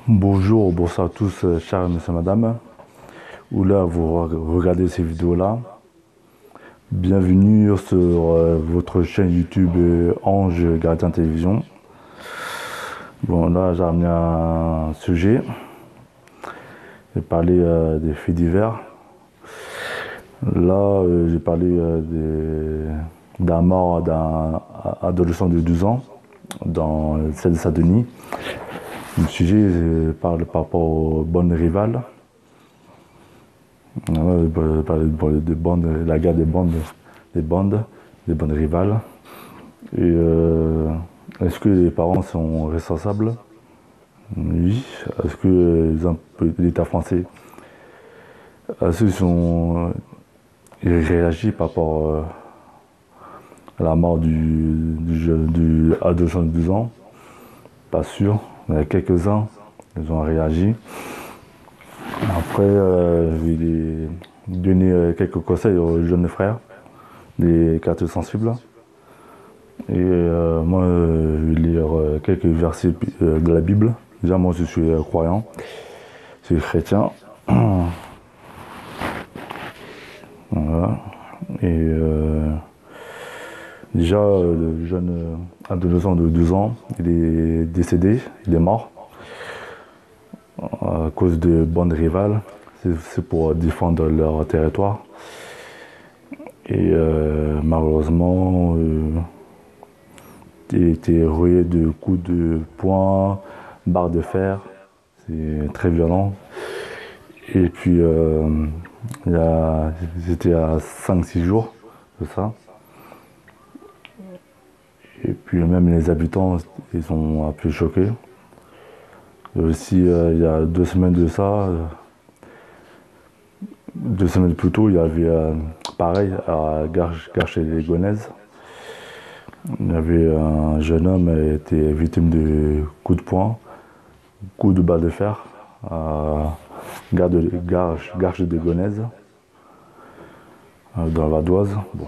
Bonjour, bonsoir à tous, chers messieurs, madame, ou là vous regardez ces vidéos-là. Bienvenue sur votre chaîne YouTube Ange Gardien Télévision. Bon, là j'ai amené un sujet. J'ai parlé des faits divers. Là, j'ai parlé de la mort d'un adolescent de 12 ans dans Seine-Saint-Denis. Le sujet parle par rapport aux bandes rivales. Parler de bandes, la guerre des bandes rivales. Et est-ce que les parents sont responsables? Oui. Est-ce que l'État français il réagit par rapport à la mort du adolescent de 12 ans? Pas sûr. Il y a quelques-uns, ils ont réagi. Après, je vais donner quelques conseils aux jeunes frères, des quartiers sensibles. Et moi, je vais lire quelques versets de la Bible. Déjà, moi, je suis croyant, je suis chrétien. Voilà. Et déjà, le jeune adolescent de 12 ans, il est décédé, il est mort à cause de bandes rivales. C'est pour défendre leur territoire. Et malheureusement, il a été rouillé de coups de poing, barre de fer. C'est très violent. Et puis, c'était à 5-6 jours de ça. Et puis même les habitants, ils sont un peu choqués. Et aussi, il y a 2 semaines de ça, 2 semaines plus tôt, il y avait pareil à Garches-les-Gonesse. Il y avait un jeune homme qui était victime de coups de poing, coups de balle de fer à Garches-les-Gonesse, dans la Vadoise. Bon.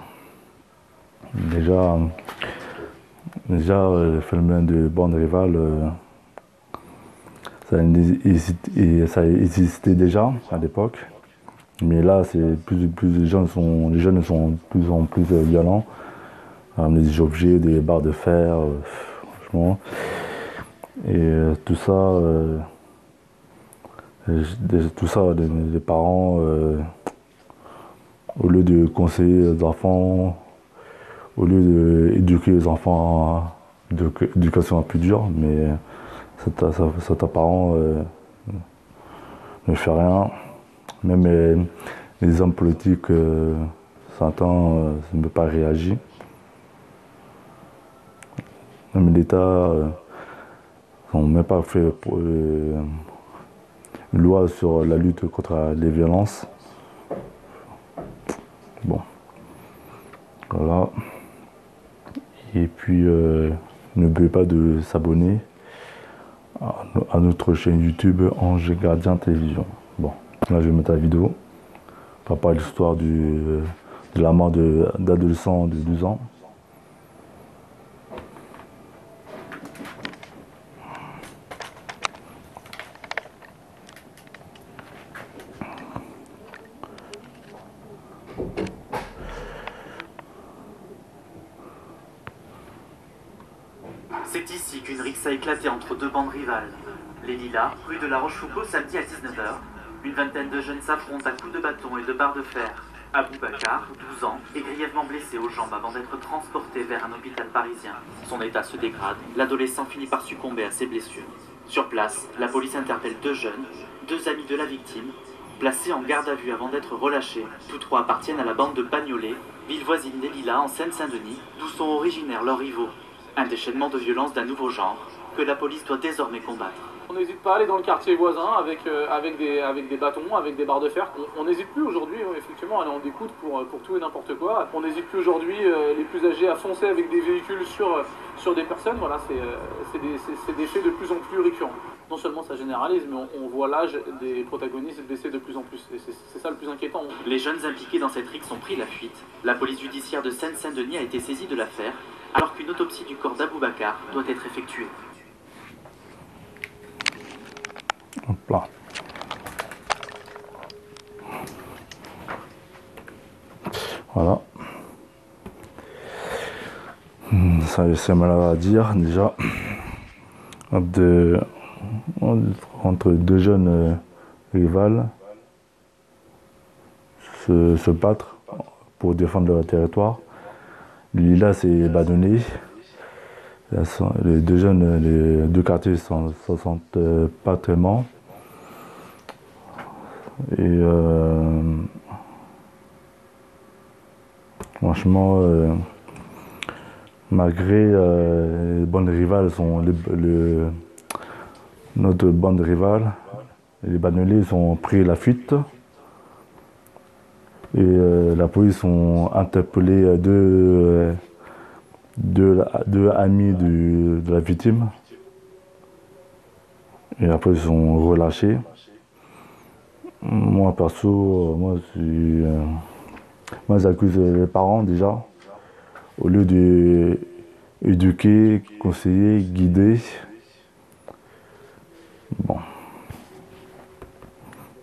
Déjà, le phénomène de bande rivale, ça existait déjà à l'époque. Mais là, les jeunes sont de plus en plus violents. Des objets, des barres de fer, franchement. Et tout ça, les parents, au lieu de conseiller les enfants, au lieu d'éduquer les enfants d'éducation plus dure, mais certains parents ne font rien. Même les hommes politiques, certains ne peuvent pas réagir. Même l'État n'a même pas fait une loi sur la lutte contre les violences. Bon, voilà. Et puis, n'oubliez pas de s'abonner à notre chaîne YouTube Ange Gardien Télévision. Bon, là je vais mettre la vidéo par rapport à l'histoire de la mort d'adolescent de 12 ans. C'est ici qu'une rixe a éclaté entre 2 bandes rivales. Les Lilas, rue de la Rochefoucauld, samedi à 19 h. Une vingtaine de jeunes s'affrontent à coups de bâton et de barres de fer. Aboubacar, 12 ans, est grièvement blessé aux jambes avant d'être transporté vers un hôpital parisien. Son état se dégrade, l'adolescent finit par succomber à ses blessures. Sur place, la police interpelle 2 jeunes, 2 amis de la victime, placés en garde à vue avant d'être relâchés. Tous 3 appartiennent à la bande de Bagnolet, ville voisine des Lilas en Seine-Saint-Denis, d'où sont originaires leurs rivaux. Un déchaînement de violence d'un nouveau genre que la police doit désormais combattre. On n'hésite pas à aller dans le quartier voisin avec des bâtons, avec des barres de fer. On n'hésite plus aujourd'hui, effectivement, à aller en découdre pour tout et n'importe quoi. On n'hésite plus aujourd'hui, les plus âgés, à foncer avec des véhicules sur des personnes. Voilà, c'est des faits de plus en plus récurrents. non seulement ça généralise, mais on voit l'âge des protagonistes baisser de plus en plus. Et c'est ça le plus inquiétant. Les jeunes impliqués dans cette rixe ont pris la fuite. La police judiciaire de Seine-Saint-Denis a été saisie de l'affaire, alors qu'une autopsie du corps d'Aboubacar doit être effectuée. Hop là. Voilà. Ça, c'est mal à dire déjà. Entre deux jeunes rivales se battre pour défendre leur territoire. Lila s'est badonné. Les deux quartiers s'en sentent pas tellement. Et franchement, malgré les bandes rivales notre bande rivale, les Bagnolis ont pris la fuite et la police ont interpellé deux amis de la victime et après ils sont relâchés. Moi perso, moi j'accuse les parents déjà, au lieu d'éduquer, conseiller, guider. Bon.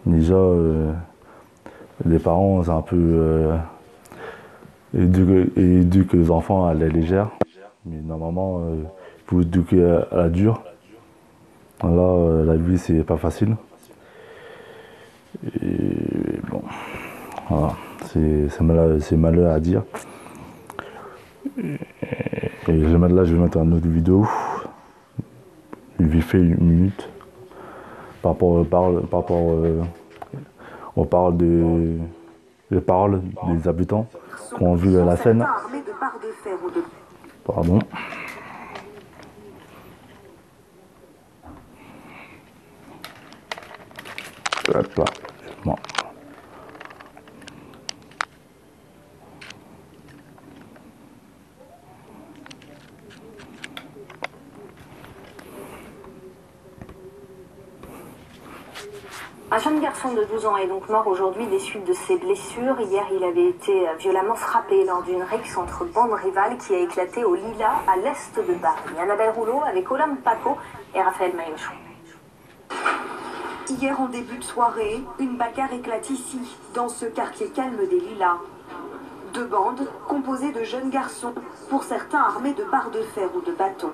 Déjà, les parents, c'est un peu éduquent les enfants à la légère, mais normalement, il faut éduquer à la dure. Là, la vie, c'est pas facile. Et bon, voilà, c'est malheureux à dire. Et là, je vais mettre une autre vidéo, vite fait 1 minute, par rapport aux paroles des habitants qui ont vu la scène. Pardon. Hop là. Bon. Un jeune garçon de 12 ans est donc mort aujourd'hui des suites de ses blessures. Hier, il avait été violemment frappé lors d'une rixe entre bandes rivales qui a éclaté au Lila, à l'est de Paris. Annabelle Rouleau avec Olympe Paco et Raphaël Maillochon. Hier, en début de soirée, une bagarre éclate ici, dans ce quartier calme des Lilas. Deux bandes composées de jeunes garçons, pour certains armés de barres de fer ou de bâtons.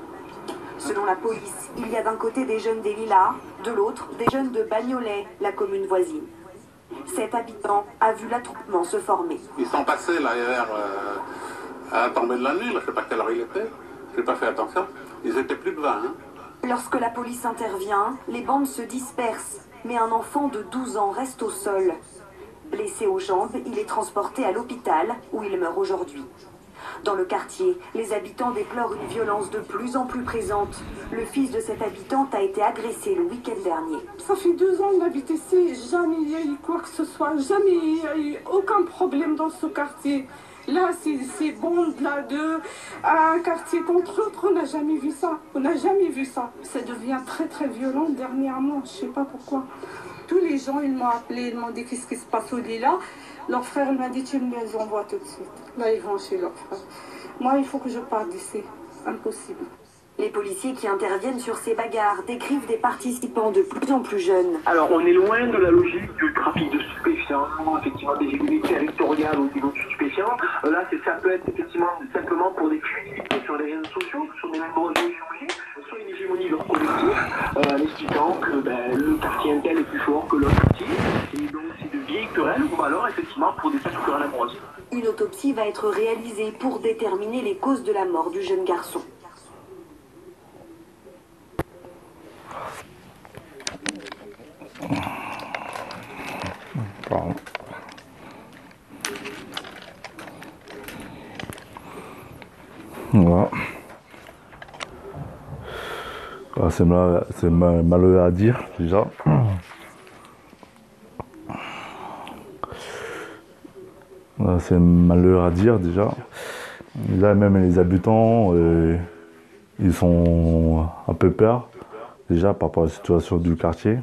Selon la police, il y a d'un côté des jeunes des Lilas, de l'autre des jeunes de Bagnolet, la commune voisine. Cet habitant a vu l'attroupement se former. Ils sont passés là hier à la tombée de la nuit, là, je ne sais pas quelle heure il était, je n'ai pas fait attention. Ils étaient plus de 20. Hein. Lorsque la police intervient, les bandes se dispersent, mais un enfant de 12 ans reste au sol. Blessé aux jambes, il est transporté à l'hôpital où il meurt aujourd'hui. Dans le quartier, les habitants déplorent une violence de plus en plus présente. Le fils de cette habitante a été agressé le week-end dernier. Ça fait 2 ans que j'habite ici, jamais il y a eu quoi que ce soit, jamais il n'y a eu aucun problème dans ce quartier. Là, ces bandes là de un quartier contre l'autre, on n'a jamais vu ça. On n'a jamais vu ça. Ça devient très très violent dernièrement, je ne sais pas pourquoi. Tous les gens, ils m'ont appelé, ils m'ont dit qu'est-ce qui se passe au Lila. Leur frère m'a dit tu me les envoies tout de suite. Là, ils vont chez leur frère. Moi, il faut que je parte d'ici. Impossible. Les policiers qui interviennent sur ces bagarres décrivent des participants de plus en plus jeunes. Alors, on est loin de la logique du trafic de stupéfiants, effectivement des épidémies territoriales au niveau du stupéfiant. Là, ça peut être effectivement simplement pour des fuites sur les réseaux sociaux, sur des nombreux échangés, sur une hégémonie de leur collectif, en expliquant que le quartier intel est plus fort que l'autre quartier. Et donc, c'est de vieilles querelles, ou alors effectivement pour des petites querelles amoureuses. Une autopsie va être réalisée pour déterminer les causes de la mort du jeune garçon. Pardon. Voilà. C'est malheureux à dire déjà. C'est malheureux à dire déjà. Là même les habitants, ils sont un peu peur déjà par rapport à la situation du quartier.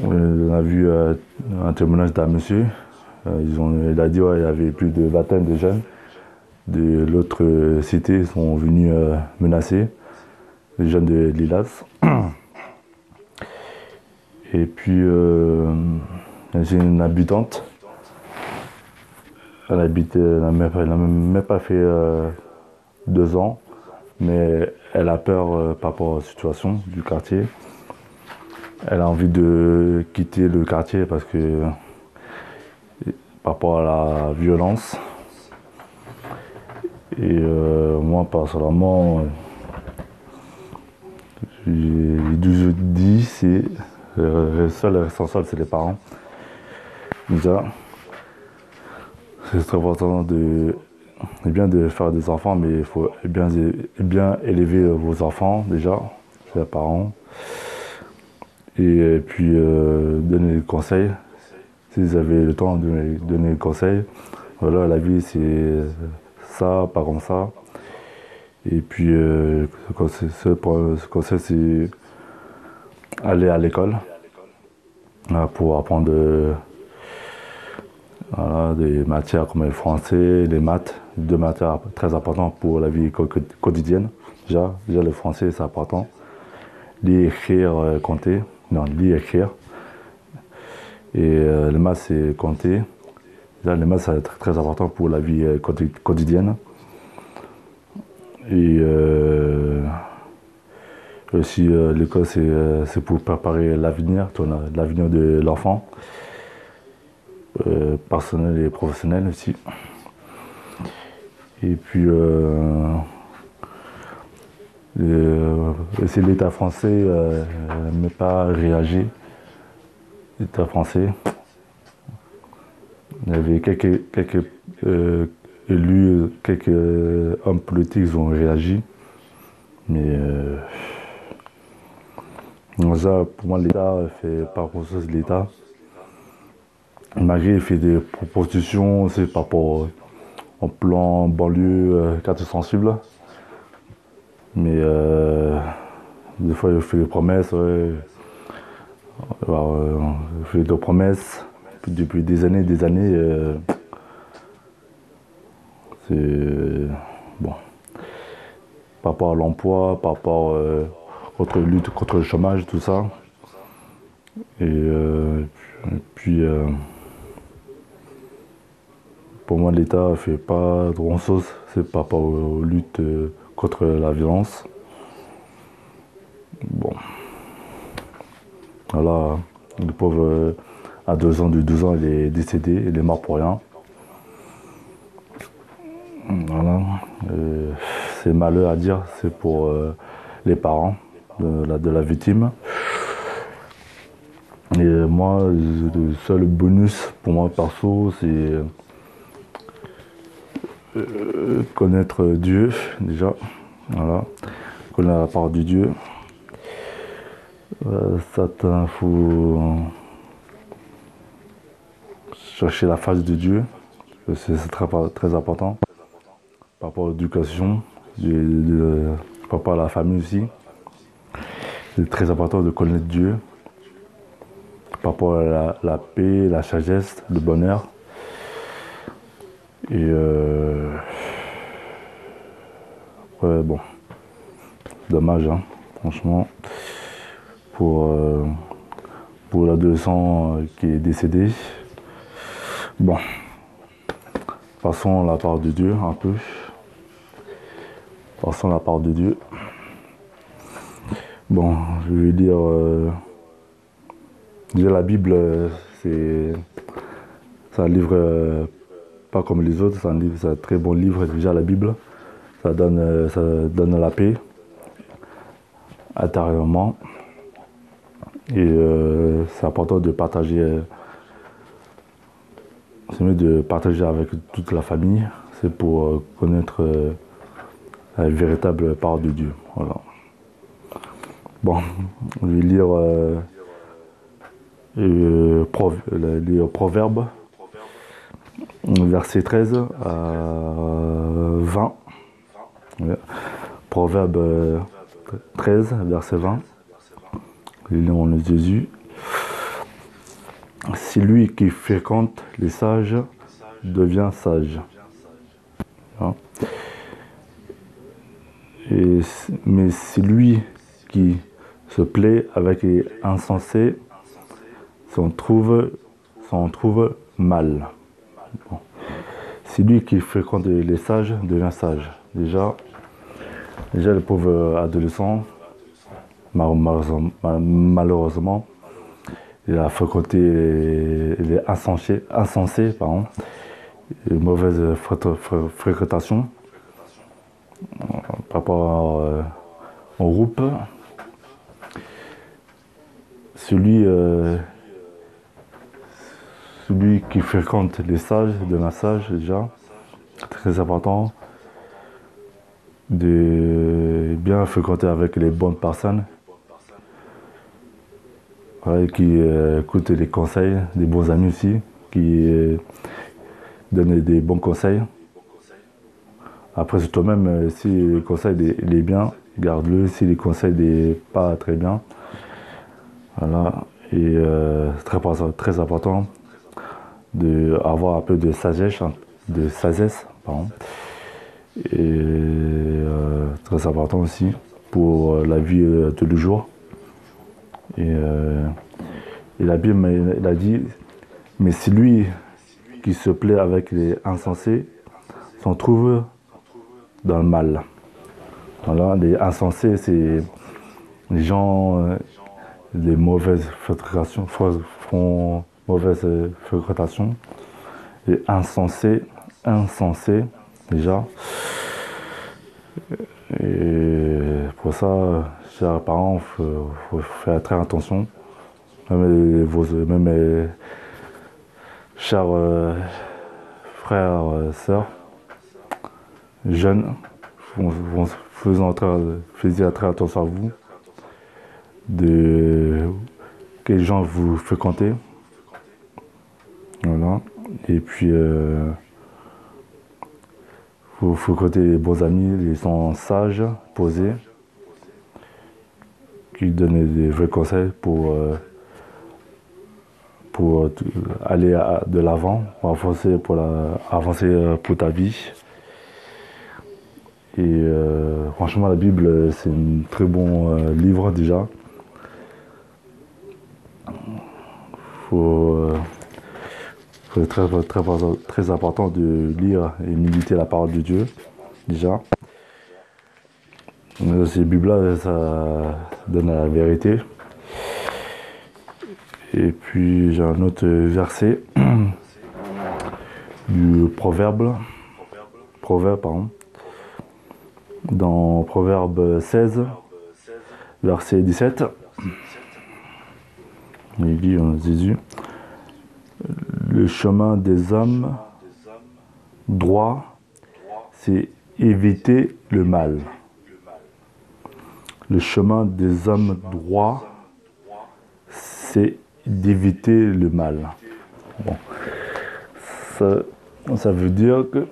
On a vu un témoignage d'un monsieur. Il a dit qu'il y avait plus de vingtaine de jeunes de l'autre cité sont venus menacer les jeunes de Lilas. Et puis j'ai une habitante. Elle n'a même pas fait 2 ans, mais elle a peur par rapport à la situation du quartier. Elle a envie de quitter le quartier parce que par rapport à la violence. Et moi, personnellement, je dis, c'est le seul responsable, c'est les parents. Déjà, c'est très important bien de faire des enfants, mais il faut bien élever vos enfants, déjà, c'est les parents. Et puis, donner des conseils. Si vous avez le temps de donner des conseils, voilà, la vie, c'est ça, pas comme ça. Et puis, ce conseil, c'est aller à l'école pour apprendre des matières comme le français, les maths, 2 matières très importantes pour la vie quotidienne. Déjà le français, c'est important. Lire, écrire, compter. Non, lire, écrire. Et les maths, c'est compter. Déjà, les maths, c'est très important pour la vie quotidienne. Et aussi, l'école, c'est pour préparer l'avenir de l'enfant, personnel et professionnel aussi. Et puis, c'est l'État français n'a pas réagi. L'État français, il y avait quelques élus, quelques hommes politiques ont réagi, mais ça, pour moi, l'État fait pas grand-chose. L'État, malgré il fait des propositions, c'est par rapport au plan banlieue, quartier sensible, mais des fois il fait des promesses, il fait des promesses depuis des années, c'est bon. Par rapport à l'emploi, par rapport contre lutte contre le chômage, tout ça. Et puis pour moi, l'État ne fait pas grand-chose. C'est par rapport aux luttes contre la violence. Bon. Voilà, le pauvre à 12 ans, il est décédé, il est mort pour rien. Voilà. C'est malheureux à dire, c'est pour les parents de la victime. Et moi, le seul bonus pour moi perso, c'est connaître Dieu, déjà. Voilà. Connaître la part de Dieu. Il faut chercher la face de Dieu. C'est très important. Par rapport à l'éducation, par rapport à la famille aussi. C'est très important de connaître Dieu. Par rapport à la paix, la sagesse, le bonheur. Et ouais, bon, dommage, hein, franchement, pour l'adolescent qui est décédé. Bon, passons à la part de Dieu un peu. Passons à la part de Dieu. Bon, je vais dire, déjà la Bible, c'est un livre pas comme les autres, c'est un très bon livre déjà la Bible. Ça donne la paix intérieurement. Et c'est important de partager. C'est mieux de partager avec toute la famille. C'est pour connaître la véritable part de Dieu. Voilà. Bon, je vais lire Proverbes, verset 13 à 20. Ouais. Proverbe 13, verset 20. Lisons le Jésus. Si lui qui fréquente les sages devient sage. Hein? Mais c'est lui qui se plaît avec les insensés s'en trouve mal. Bon. C'est lui qui fréquente les sages devient sage. Déjà le pauvre adolescent, malheureusement, il a fréquenté les insensés, les mauvaises fréquentations par rapport au groupe. Celui qui fréquente les sages devient sage, déjà, très important de bien fréquenter avec les bonnes personnes, ouais, qui écoutent les conseils, des bons amis aussi, qui donnent des bons conseils. Après, c'est toi-même, si le conseil est bien, garde-le. Si les conseils n'est pas très bien, voilà. Et c'est très important d'avoir un peu de sagesse, pardon. Et très important aussi pour la vie de tous les jours. Et la Bible, il a dit, mais c'est lui qui se plaît avec les insensés s'en trouve dans le mal. Voilà, les insensés, c'est les gens, les mauvaises fréquentations, font mauvaise fréquentation. Les insensés, déjà. Et pour ça, chers parents, faut faire très attention. Même mes chers frères, sœurs, jeunes, faisons très attention à vous, de quels gens vous fréquentez. Voilà. Et puis, faut fréquenter les bons amis, ils sont sages, posés, qui donnent des vrais conseils pour aller de l'avant, pour avancer pour ta vie. Et franchement, la Bible, c'est un très bon livre déjà. C'est très important de lire et méditer la parole de Dieu, déjà. Ces Bibles-là, ça donne la vérité. Et puis, j'ai un autre verset du Proverbe, dans Proverbe 16, verset 17. Il dit Jésus, le chemin des hommes droits, c'est éviter le mal. Le chemin des hommes droits, c'est d'éviter le mal. Bon. Ça veut dire que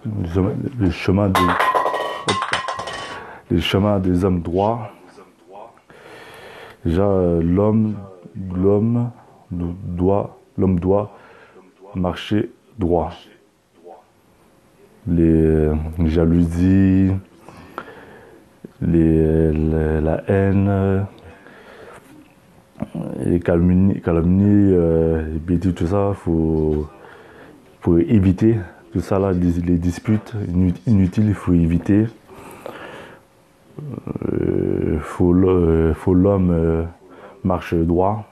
le chemin des hommes droits, déjà l'homme doit marcher droit. Les jalousies, la haine, les calomnies, les bêtises, tout ça, faut éviter. Tout ça là, les disputes inutiles, il faut éviter. Faut l'homme marche droit,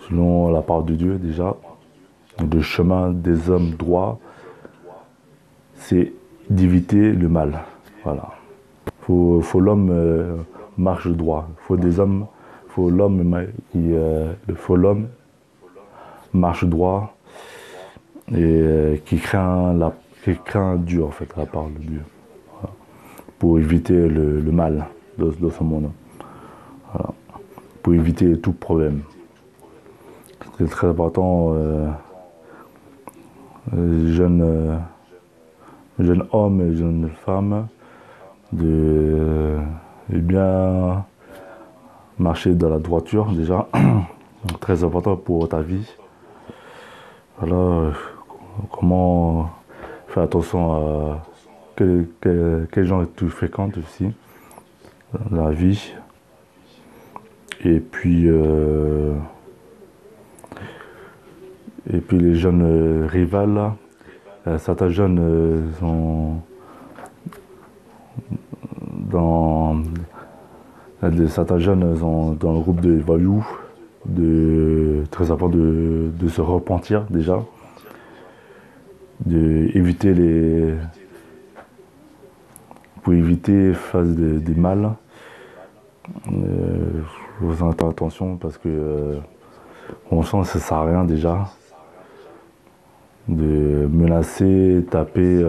selon la parole de Dieu déjà. Le chemin des hommes droits, c'est d'éviter le mal. Voilà. Faut l'homme marche droit. Faut l'homme marche droit et qui craint Dieu, en fait, la parole de Dieu. Voilà. Pour éviter le mal de ce monde. Voilà. Pour éviter tout problème. C'est très important, jeunes hommes et jeunes femmes, de bien marcher dans la droiture déjà, très important pour ta vie. Voilà, comment faire attention à quels gens tu fréquentes aussi dans la vie. Et puis les jeunes rivales, là, certains jeunes sont certains jeunes sont dans le groupe de voyous, très important de se repentir déjà, pour éviter faire des mal. Faut faire attention parce que on sent que ça sert à rien déjà de menacer, taper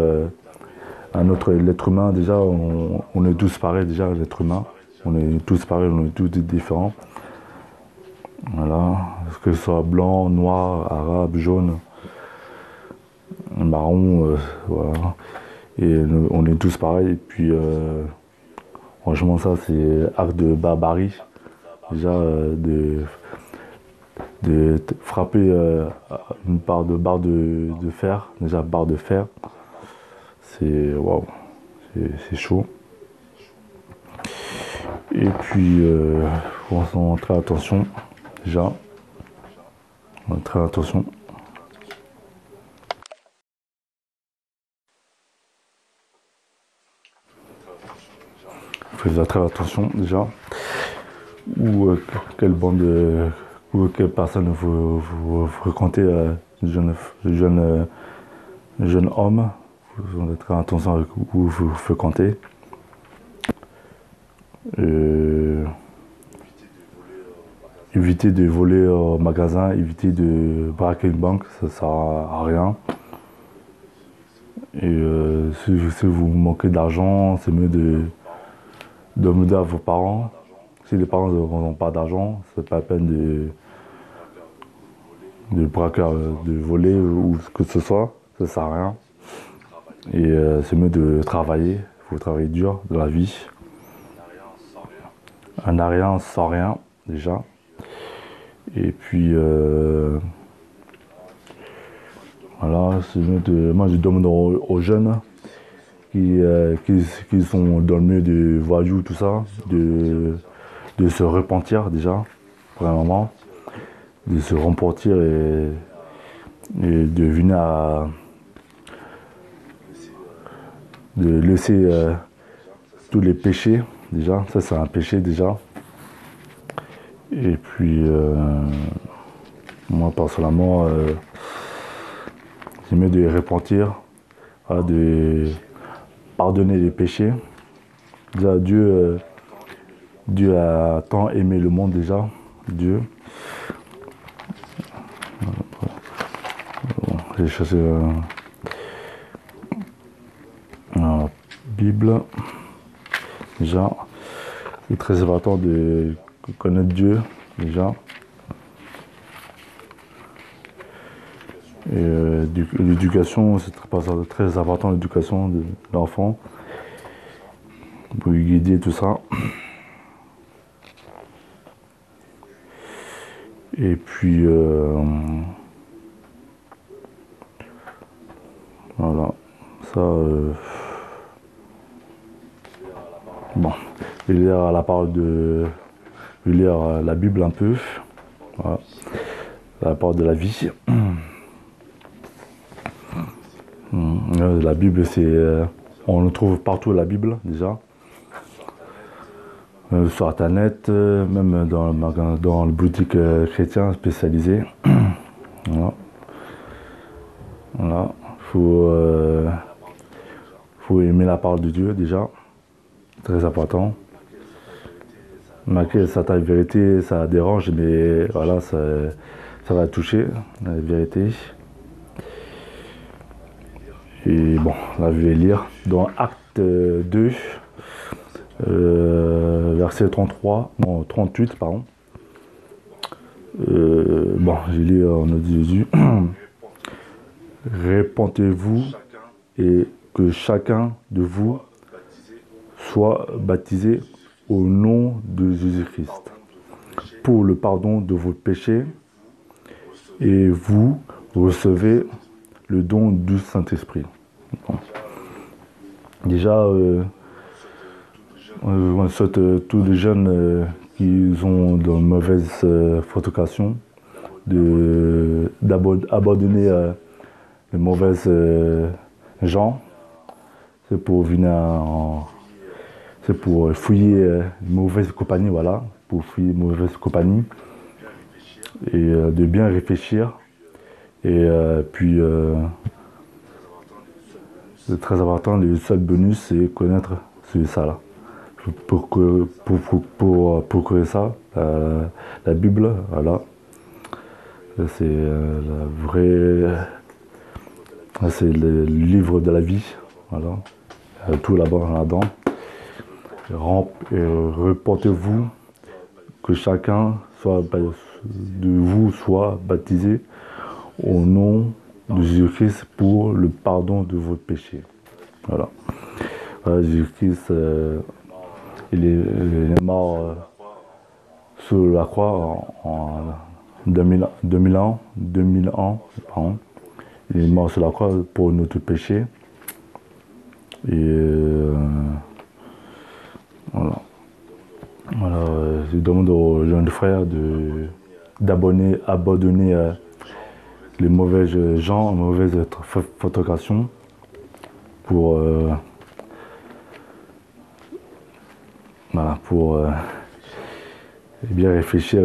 un autre l'être humain. Déjà on est tous pareils déjà, l'être humain. On est tous pareils, on est tous différents. Voilà, que ce soit blanc, noir, arabe, jaune, marron, voilà. Et on est tous pareils. Et puis franchement ça c'est acte de barbarie. Déjà de frapper une barre de fer, déjà barre de fer, c'est waouh, c'est chaud. Et puis on très attention déjà, très attention. Faites très attention déjà. Ou quelle bande ou quelle personne vous fréquentez, jeune homme, vous devez très attention avec où vous fréquentez. Évitez de voler au magasin, évitez de braquer une banque, ça sert à rien. Et si vous manquez d'argent, c'est mieux de demander à vos parents. Si les parents n'ont pas d'argent, c'est pas la peine de braquer, de voler ou que ce soit, ça sert à rien. Et c'est mieux de travailler, il faut travailler dur dans la vie. Un n'a rien sans rien déjà. Et puis voilà, c'est mieux moi je demande aux jeunes qui sont dans le milieu des voyous, tout ça, de se repentir déjà, vraiment, de se repentir et de venir de laisser tous les péchés, déjà, ça c'est un péché déjà. Et puis, moi personnellement, c'est mieux de repentir, voilà, de pardonner les péchés. Déjà, Dieu a tant aimé le monde déjà, Dieu. Bon, j'ai cherché la Bible. Déjà, c'est très important de connaître Dieu, déjà. Et l'éducation, c'est très important, l'éducation de l'enfant, pour lui guider tout ça. Et puis, voilà, ça, bon, je vais lire la parole je vais lire la Bible un peu, voilà, la parole de la vie. La Bible, on le trouve partout, la Bible, déjà. Sur Internet, même dans le boutique chrétien spécialisé. Voilà. Voilà. Faut aimer la parole de Dieu, déjà. Très important. Malgré certaines vérités, ça dérange, mais voilà, ça va toucher, la vérité. Et bon, là je vais lire dans Acte 2, verset 38, pardon. Bon, j'ai lu en nom de Jésus. Répentez-vous et que chacun de vous soient baptisés au nom de Jésus-Christ pour le pardon de vos péchés, et vous recevez le don du Saint-Esprit. Bon. Déjà, on souhaite tous les jeunes qui ont de mauvaises fréquentations d'abandonner les mauvaises gens. C'est pour venir c'est pour fouiller une mauvaise compagnie, voilà, pour fouiller une mauvaise compagnie, et de bien réfléchir. Et puis, c'est très important, le seul bonus, c'est connaître ça là. Pour connaître ça, la Bible, voilà, c'est la vraie, c'est le livre de la vie, voilà, tout là-dedans. Reportez-vous, que chacun de vous soit baptisé au nom de Jésus-Christ pour le pardon de vos péchés. Voilà. Jésus-Christ, il est mort sur la croix en 2000 ans, pardon. Il est mort sur la croix pour notre péché. Et voilà. Voilà, je demande aux jeunes frères d'abandonner les mauvais gens, les mauvaises fréquentations pour voilà, pour bien réfléchir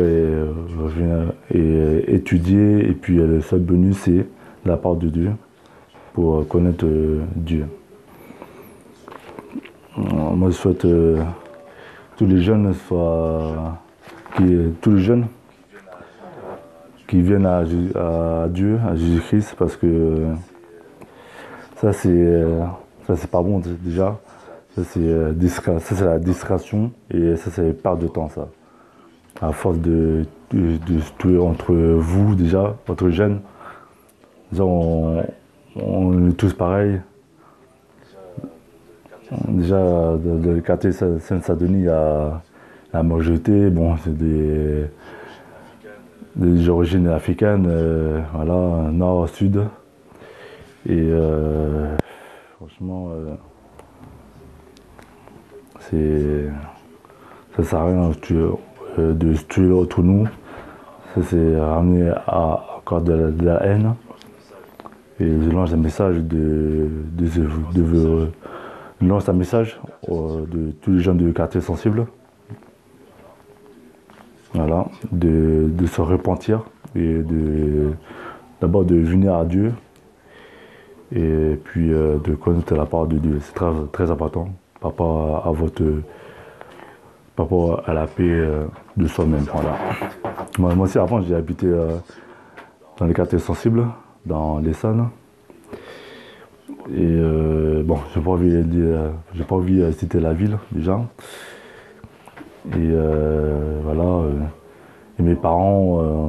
et étudier, et puis le seul bonus, c'est la part de Dieu pour connaître Dieu. Moi, je souhaite tous les jeunes qui viennent à Dieu, à Jésus-Christ, parce que ça c'est pas bon déjà. Ça c'est la distraction, et ça c'est perte de temps, ça. À force de se tuer entre vous déjà, entre jeunes, déjà on est tous pareils. Déjà, dans le quartier Seine-Saint-Denis, il y a la majorité, bon, c'est des origines africaines, voilà, nord, sud. Et franchement, ça sert à rien de se tuer entre nous. Ça, c'est ramener à encore de la haine. Et je lance un message lance un message de tous les jeunes du quartier sensible, voilà, de se repentir et d'abord de venir à Dieu, et puis de connaître la parole de Dieu. C'est très, très important par rapport à la paix de soi-même. Voilà. Moi aussi, avant, j'ai habité dans les quartiers sensibles, dans l'Essonne. Et bon, j'ai pas envie de citer la ville déjà. Et voilà. Et mes parents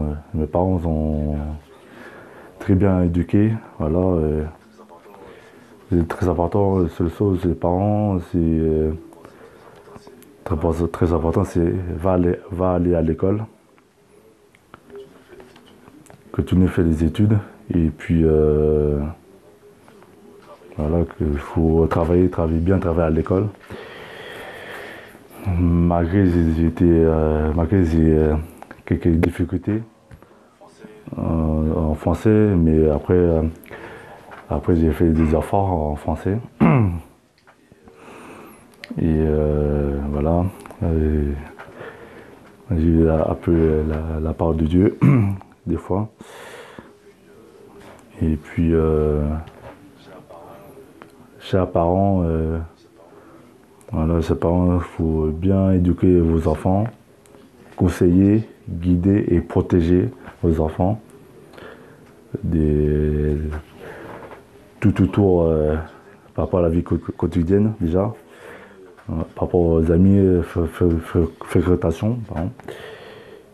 sont très bien éduqués. Voilà. C'est très important. La seule chose, les parents, c'est très important, c'est va aller à l'école, que tu ne fais des études, et puis voilà, qu'il faut travailler bien à l'école. Malgré j'ai quelques difficultés en français, mais après j'ai fait des efforts en français. Et voilà, j'ai eu un peu la part de Dieu, des fois. Et puis, chers parents, voilà, chers parents, il faut bien éduquer vos enfants, conseiller, guider et protéger vos enfants tout autour par rapport à la vie quotidienne déjà, par rapport aux amis, fréquentation, pardon.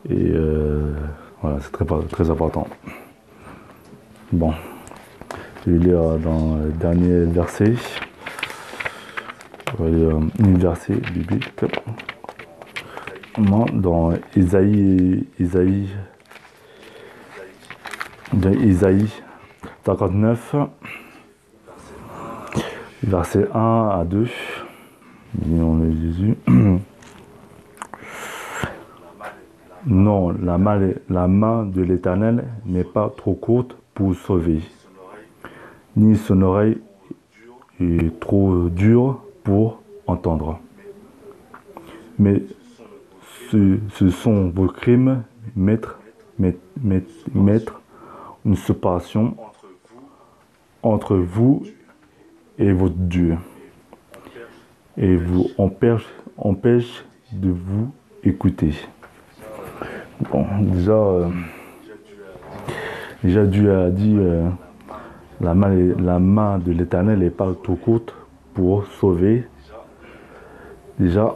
Et voilà, c'est très important. Bon, je vais lire dans le dernier verset. un verset biblique. Dans Isaïe 59, verset 1 à 2. On est Jésus. Non, la main de l'Éternel n'est pas trop courte pour sauver, ni son oreille est trop dure pour entendre. Mais ce sont vos crimes, mettre une séparation entre vous et votre Dieu, et vous empêche de vous écouter. Bon, déjà Dieu a dit la main de l'Éternel n'est pas trop courte pour sauver. Déjà,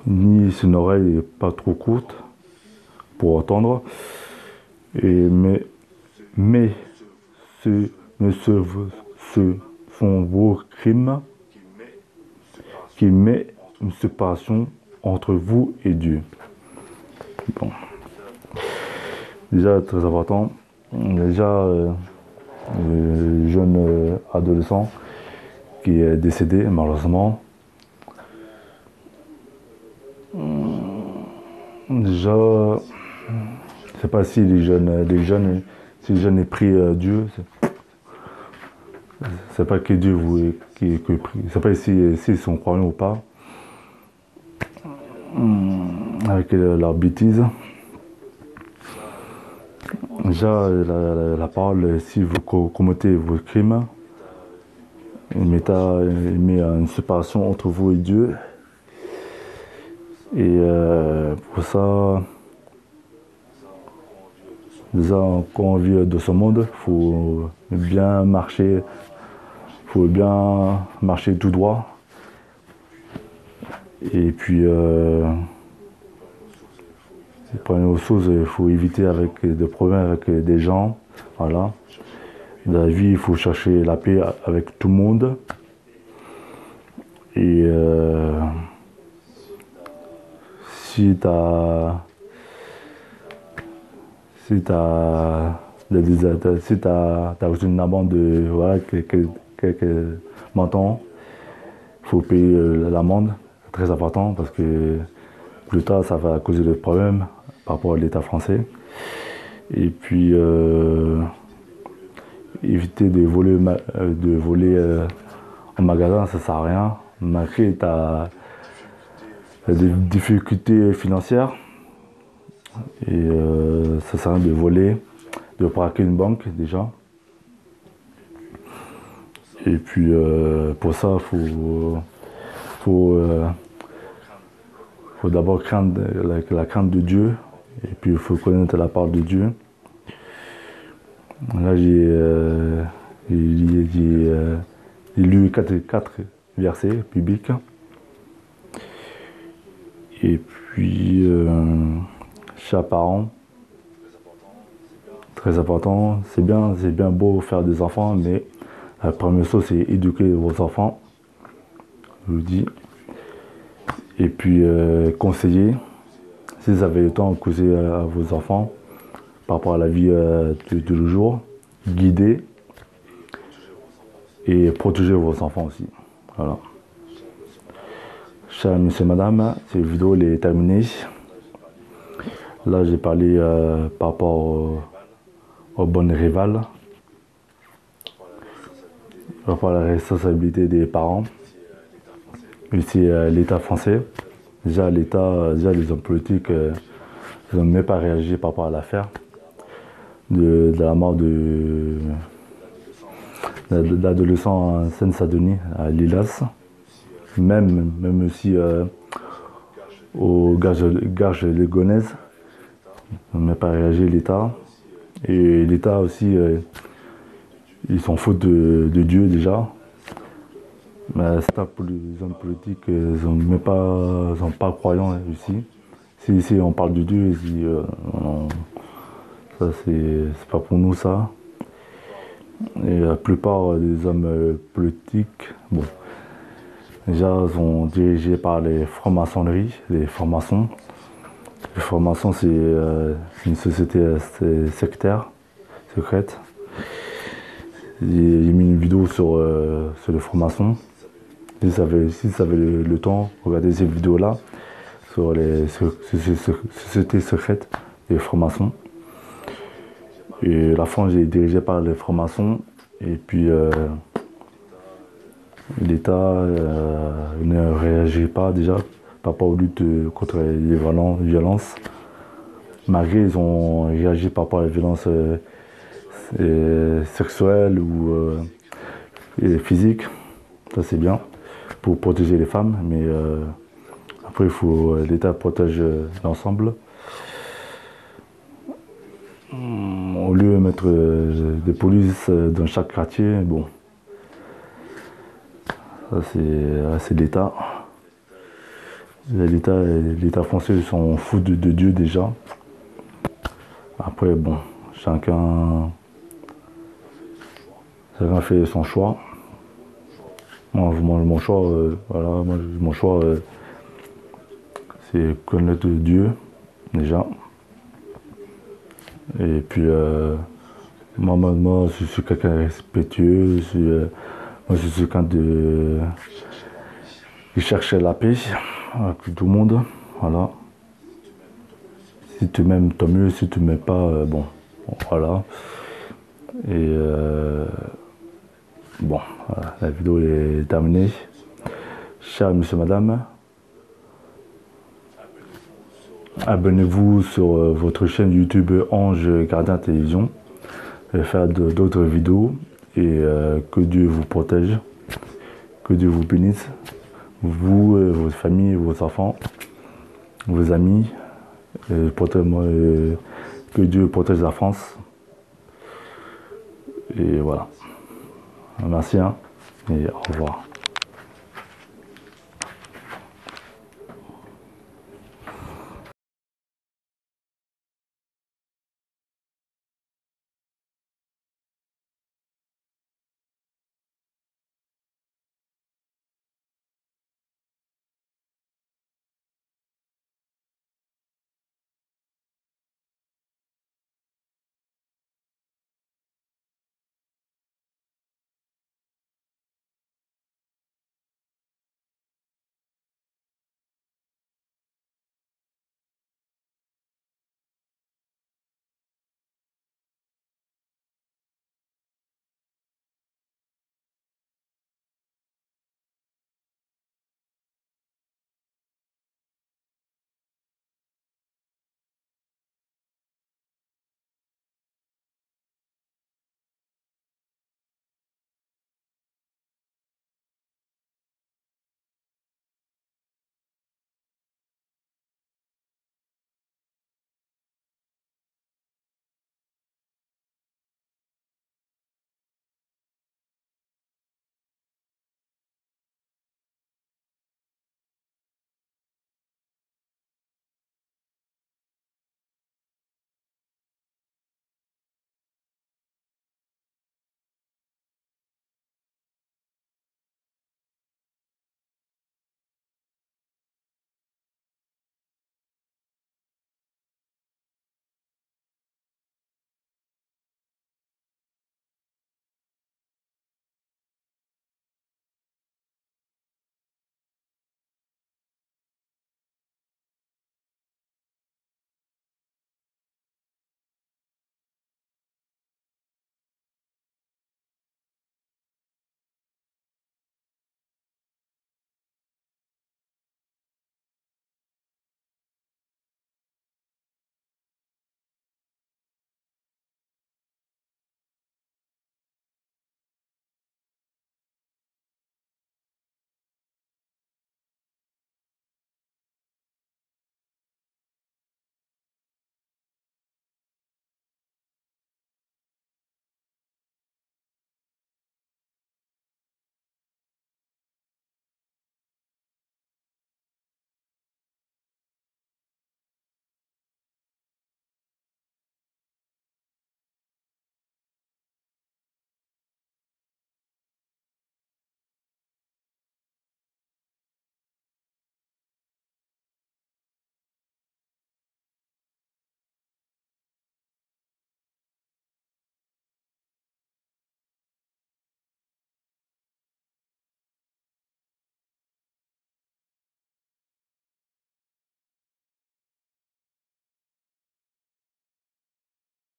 ni son oreille n'est pas trop courte pour entendre. Mais ce sont vos crimes qui mettent une séparation entre vous et Dieu. Bon. Déjà, très important. Déjà, le jeune adolescent qui est décédé, malheureusement. Déjà, je ne sais pas si les jeunes aient pris Dieu. C'est pas que Dieu vous qui prie. Je ne sais pas s'ils sont croyants ou pas. Avec leur bêtise. Déjà, la parole, si vous commettez vos crimes, il met une séparation entre vous et Dieu. Et pour ça, déjà, quand on vit dans ce monde, il faut bien marcher tout droit. Et puis, première chose, il faut éviter des problèmes avec des gens. Voilà. Dans la vie, il faut chercher la paix avec tout le monde. Et si tu as reçu une amende de quelques montants, il faut payer l'amende. C'est très important parce que plus tard, ça va causer des problèmes par rapport à l'État français. Et puis, éviter de voler en magasin, ça ne sert à rien. Malgré tu as des difficultés financières, et ça sert à rien de voler, de braquer une banque déjà. Et puis, pour ça, il faut d'abord craindre la crainte de Dieu, et puis il faut connaître la parole de Dieu. Là, j'ai lu 4 versets bibliques. Et puis, chaque parent, très important, c'est bien beau faire des enfants, mais la première chose, c'est éduquer vos enfants, je vous dis. Et puis, conseiller, si vous avez le temps, conseiller à vos enfants par rapport à la vie de tous les jours, guider et protéger vos enfants aussi. Voilà. Chers monsieur et madame, cette vidéo est terminée. Là, j'ai parlé par rapport aux bonnes rivales, par rapport à la responsabilité des parents, mais aussi l'État français. Déjà, les hommes politiques, ils n'ont même pas réagi par rapport à l'affaire de la mort de l'adolescent en Seine-Saint-Denis, à Lilas. Même aussi au Garges de Gonesse. Ils n'ont même pas réagi, l'État. Et l'État aussi, ils s'en foutent de Dieu déjà. Mais c'est pour les hommes politiques, ils sont pas croyants ici. Si on parle de Dieu, ils disent non, ça c'est pas pour nous ça. Et la plupart des hommes politiques, bon, déjà sont dirigés par les francs-maçonneries, les francs-maçons. Les francs-maçons, c'est une société sectaire, secrète. J'ai mis une vidéo sur les francs-maçons. Si vous avez le temps, regardez ces vidéos-là sur les sociétés secrètes des francs-maçons. Et la France est dirigée par les francs-maçons. Et puis l'État ne réagit pas déjà par rapport aux luttes contre les violences. Malgré ils ont réagi par rapport à les violences sexuelles ou physiques. Ça c'est bien pour protéger les femmes. Mais après l'État protège l'ensemble. Au lieu de mettre des polices dans chaque quartier, bon, ça c'est l'État. L'État français s'en fout de Dieu déjà. Après, bon, chacun fait son choix. Moi, mon choix, voilà, mon choix, c'est connaître Dieu déjà. Et puis, moi, je suis quelqu'un de respectueux, moi, je suis quelqu'un qui cherche la paix avec tout le monde, voilà. Si tu m'aimes, tant mieux, si tu m'aimes pas, bon, voilà. Et bon, voilà, la vidéo est terminée. Cher monsieur, madame, abonnez-vous sur votre chaîne YouTube Ange Gardien Télévision et faire d'autres vidéos et que Dieu vous protège, que Dieu vous bénisse, vous, votre famille, vos enfants, vos amis, et que Dieu protège la France. Et voilà. Merci et au revoir.